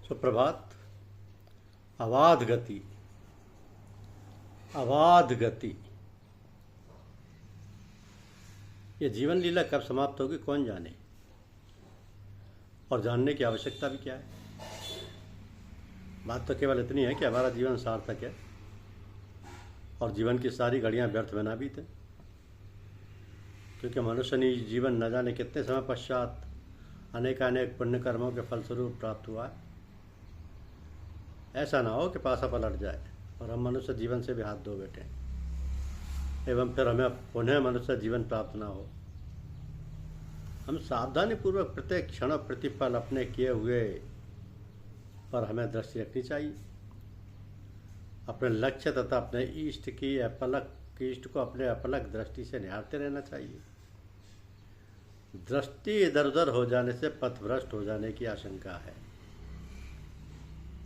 सुप्रभात। अवाध गति, अवाध गति। ये जीवन लीला कब समाप्त होगी कौन जाने, और जानने की आवश्यकता भी क्या है। बात तो केवल इतनी है कि हमारा जीवन सार्थक है और जीवन की सारी घड़ियां व्यर्थ में ना बीते, क्योंकि मनुष्य ने जीवन न जाने कितने समय पश्चात अनेकानेक पुण्य कर्मों के फलस्वरूप प्राप्त हुआ है। ऐसा ना हो कि पासा पलट जाए और हम मनुष्य जीवन से भी हाथ धो बैठे एवं फिर हमें पुनः मनुष्य जीवन प्राप्त ना हो। हम सावधानी पूर्वक प्रत्येक क्षण और प्रतिपल अपने किए हुए पर हमें दृष्टि रखनी चाहिए। अपने लक्ष्य तथा अपने इष्ट को अपने अपलक दृष्टि से निहारते रहना चाहिए। दृष्टि इधर उधर हो जाने से पथभ्रष्ट हो जाने की आशंका है,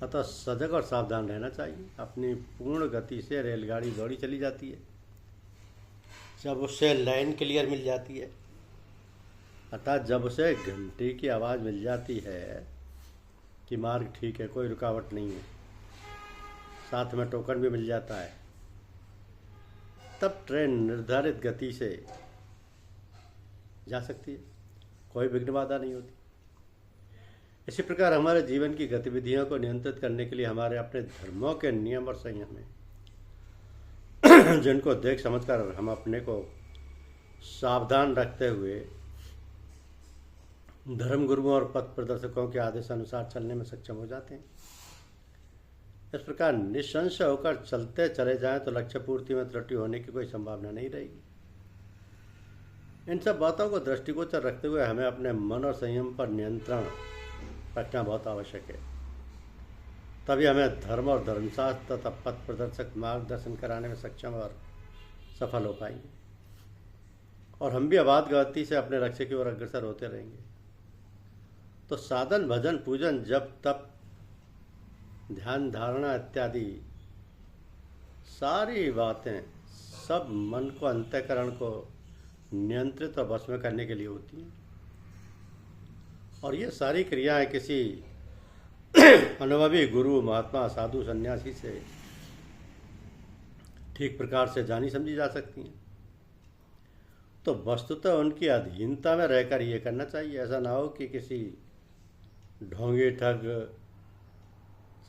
अतः सजग और सावधान रहना चाहिए। अपनी पूर्ण गति से रेलगाड़ी दौड़ी चली जाती है जब उसे लाइन क्लियर मिल जाती है, अर्थात जब उसे घंटी की आवाज़ मिल जाती है कि मार्ग ठीक है, कोई रुकावट नहीं है, साथ में टोकन भी मिल जाता है, तब ट्रेन निर्धारित गति से जा सकती है, कोई विघ्न बाधा नहीं होती। इसी प्रकार हमारे जीवन की गतिविधियों को नियंत्रित करने के लिए हमारे अपने धर्मों के नियम और संयम हैं, जिनको देख समझकर हम अपने को सावधान रखते हुए धर्म गुरुओं और पथ प्रदर्शकों के आदेश अनुसार चलने में सक्षम हो जाते हैं। इस प्रकार निसंशय होकर चलते चले जाएं तो लक्ष्य पूर्ति में त्रुटि होने की कोई संभावना नहीं रहेगी। इन सब बातों को दृष्टिगोचर रखते हुए हमें अपने मन और संयम पर नियंत्रण रखना बहुत आवश्यक है। तभी हमें धर्म और धर्मशास्त्र तथा पथ प्रदर्शक मार्गदर्शन कराने में सक्षम और सफल हो पाएंगे, और हम भी अबाध गति से अपने लक्ष्य की ओर अग्रसर होते रहेंगे। तो साधन, भजन, पूजन, जप, तप, ध्यान, धारणा इत्यादि सारी बातें सब मन को, अंतःकरण को नियंत्रित और वश में करने के लिए होती हैं, और ये सारी क्रियाएं किसी अनुभवी गुरु, महात्मा, साधु, सन्यासी से ठीक प्रकार से जानी समझी जा सकती हैं। तो वस्तुतः उनकी अधीनता में रहकर ये करना चाहिए। ऐसा ना हो कि किसी ढोंगी, ठग,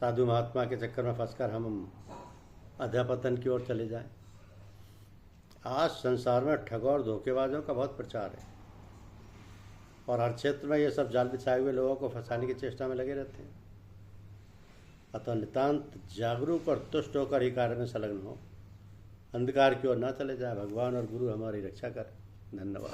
साधु, महात्मा के चक्कर में फंसकर हम अध्यापतन की ओर चले जाएं। आज संसार में ठग और धोखेबाजों का बहुत प्रचार है, और हर क्षेत्र में ये सब जाल बिछाए हुए लोगों को फंसाने की चेष्टा में लगे रहते हैं। अतः नितांत जागरूक और तुष्ट होकर ही कार्य में संलग्न हो, अंधकार की ओर न चले जाए। भगवान और गुरु हमारी रक्षा करें। धन्यवाद।